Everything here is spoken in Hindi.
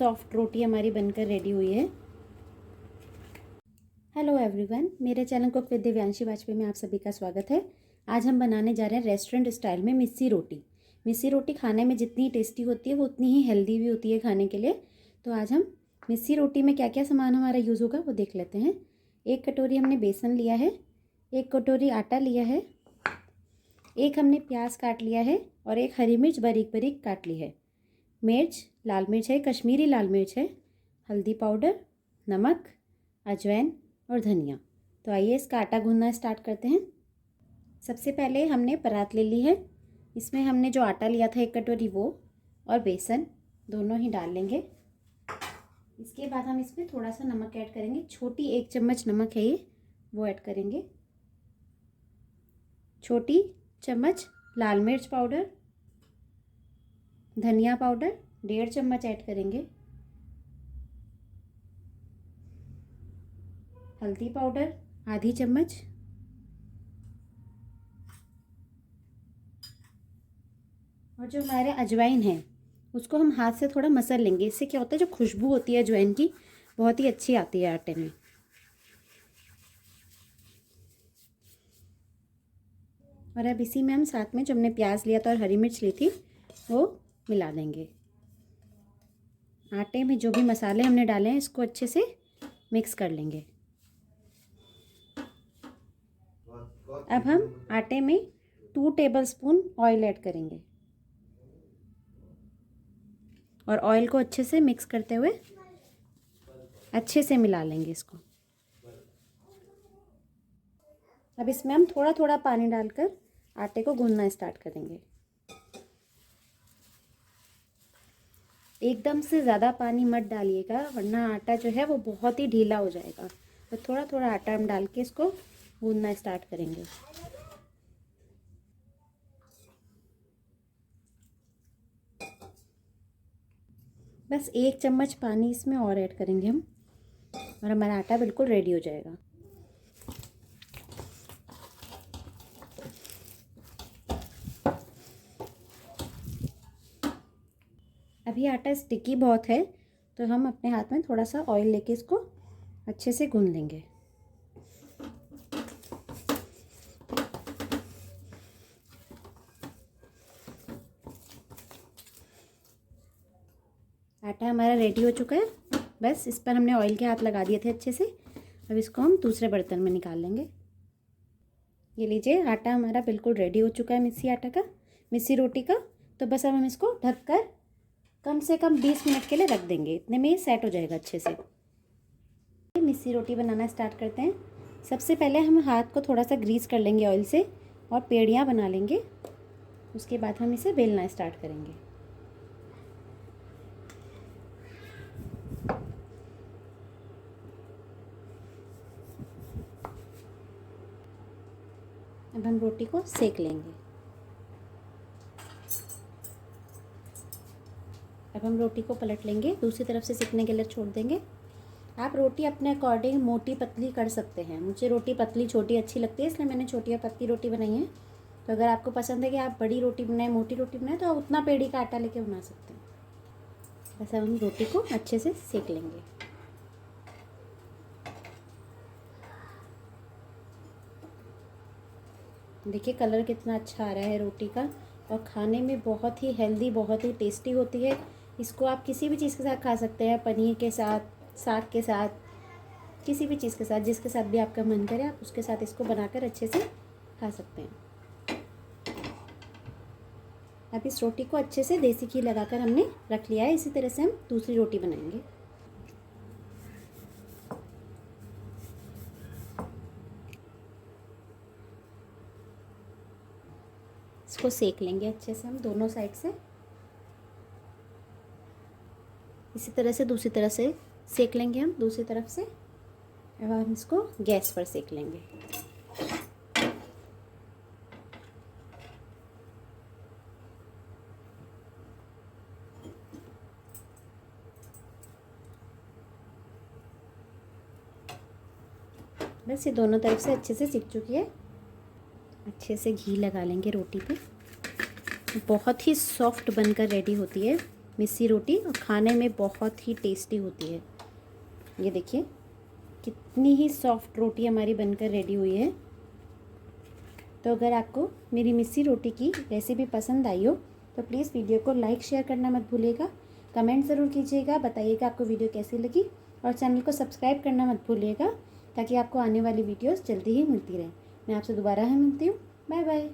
सॉफ्ट रोटी हमारी बनकर रेडी हुई है। हेलो एवरीवन, मेरे channel cook with Divyanshi Vajpayee में आप सभी का स्वागत है। आज हम बनाने जा रहे हैं रेस्टोरेंट स्टाइल में मिस्सी रोटी। मिस्सी रोटी खाने में जितनी टेस्टी होती है वो उतनी ही हेल्दी भी होती है खाने के लिए। तो आज हम मिस्सी रोटी में क्या क्या सामान हमारा यूज़ होगा वो देख लेते हैं। 1 कटोरी हमने बेसन लिया है, 1 कटोरी आटा लिया है, 1 हमने प्याज काट लिया है और 1 हरी मिर्च बारीक बारीक काट ली है। मिर्च, लाल मिर्च है, कश्मीरी लाल मिर्च है, हल्दी पाउडर, नमक, अजवाइन और धनिया। तो आइए इसका आटा गूंदना स्टार्ट करते हैं। सबसे पहले हमने परात ले ली है। इसमें हमने जो आटा लिया था 1 कटोरी वो और बेसन दोनों ही डाल लेंगे। इसके बाद हम इसमें थोड़ा सा नमक ऐड करेंगे। छोटी 1 चम्मच नमक है ये, वो ऐड करेंगे। छोटी चम्मच लाल मिर्च पाउडर, धनिया पाउडर 1.5 चम्मच ऐड करेंगे। हल्दी पाउडर आधी चम्मच, और जो हमारे अजवाइन है उसको हम हाथ से थोड़ा मसल लेंगे। इससे क्या होता है, जो खुशबू होती है अजवाइन की बहुत ही अच्छी आती है आटे में। और अब इसी में हम साथ में जो हमने प्याज लिया था और हरी मिर्च ली थी वो मिला देंगे। आटे में जो भी मसाले हमने डाले हैं इसको अच्छे से मिक्स कर लेंगे। अब हम आटे में 2 टेबलस्पून ऑयल ऐड करेंगे और ऑयल को अच्छे से मिक्स करते हुए अच्छे से मिला लेंगे इसको। अब इसमें हम थोड़ा थोड़ा पानी डालकर आटे को गूंदना स्टार्ट करेंगे। एकदम से ज़्यादा पानी मत डालिएगा वरना आटा जो है वो बहुत ही ढीला हो जाएगा। तो थोड़ा थोड़ा आटा हम डाल के इसको गूंदना स्टार्ट करेंगे। बस 1 चम्मच पानी इसमें और ऐड करेंगे हम और हमारा आटा बिल्कुल रेडी हो जाएगा। अभी आटा स्टिकी बहुत है तो हम अपने हाथ में थोड़ा सा ऑयल लेके इसको अच्छे से गूंद लेंगे। आटा हमारा रेडी हो चुका है। बस इस पर हमने ऑयल के हाथ लगा दिए थे अच्छे से। अब इसको हम दूसरे बर्तन में निकाल लेंगे। ये लीजिए, आटा हमारा बिल्कुल रेडी हो चुका है मिस्सी रोटी का। तो बस अब हम इसको ढककर कम से कम 20 मिनट के लिए रख देंगे। इतने में ही सेट हो जाएगा अच्छे से। मिस्सी रोटी बनाना स्टार्ट करते हैं। सबसे पहले हम हाथ को थोड़ा सा ग्रीस कर लेंगे ऑयल से और पेड़ियाँ बना लेंगे। उसके बाद हम इसे बेलना स्टार्ट करेंगे। अब हम रोटी को सेक लेंगे। अब हम रोटी को पलट लेंगे, दूसरी तरफ से सिकने के लिए छोड़ देंगे। आप रोटी अपने अकॉर्डिंग मोटी पतली कर सकते हैं। मुझे रोटी पतली छोटी अच्छी लगती है इसलिए मैंने छोटी और पतली रोटी बनाई है। तो अगर आपको पसंद है कि आप बड़ी रोटी बनाएं, मोटी रोटी बनाएं, तो आप उतना पेड़ी का आटा लेके बना सकते हैं। बस अब हम रोटी को अच्छे से सेक लेंगे। देखिए कलर कितना अच्छा आ रहा है रोटी का, और खाने में बहुत ही हेल्दी, बहुत ही टेस्टी होती है। इसको आप किसी भी चीज़ के साथ खा सकते हैं, पनीर के साथ, साग के साथ, किसी भी चीज़ के साथ, जिसके साथ भी आपका मन करे आप उसके साथ इसको बनाकर अच्छे से खा सकते हैं। अब इस रोटी को अच्छे से देसी घी लगाकर हमने रख लिया है। इसी तरह से हम दूसरी रोटी बनाएंगे। इसको सेक लेंगे अच्छे से हम दोनों साइड से। इसी तरह से दूसरी तरफ से सेक लेंगे हम दूसरी तरफ से। अब हम इसको गैस पर सेक लेंगे। बस ये दोनों तरफ से अच्छे से सिक चुकी है। अच्छे से घी लगा लेंगे रोटी पे। बहुत ही सॉफ्ट बनकर रेडी होती है मिस्सी रोटी और खाने में बहुत ही टेस्टी होती है। ये देखिए कितनी ही सॉफ्ट रोटी हमारी बनकर रेडी हुई है। तो अगर आपको मेरी मिस्सी रोटी की रेसिपी पसंद आई हो तो प्लीज़ वीडियो को लाइक शेयर करना मत भूलिएगा, कमेंट ज़रूर कीजिएगा, बताइएगा आपको वीडियो कैसी लगी और चैनल को सब्सक्राइब करना मत भूलिएगा ताकि आपको आने वाली वीडियोस जल्दी ही मिलती रहे। मैं आपसे दोबारा मिलती हूँ। Bye bye.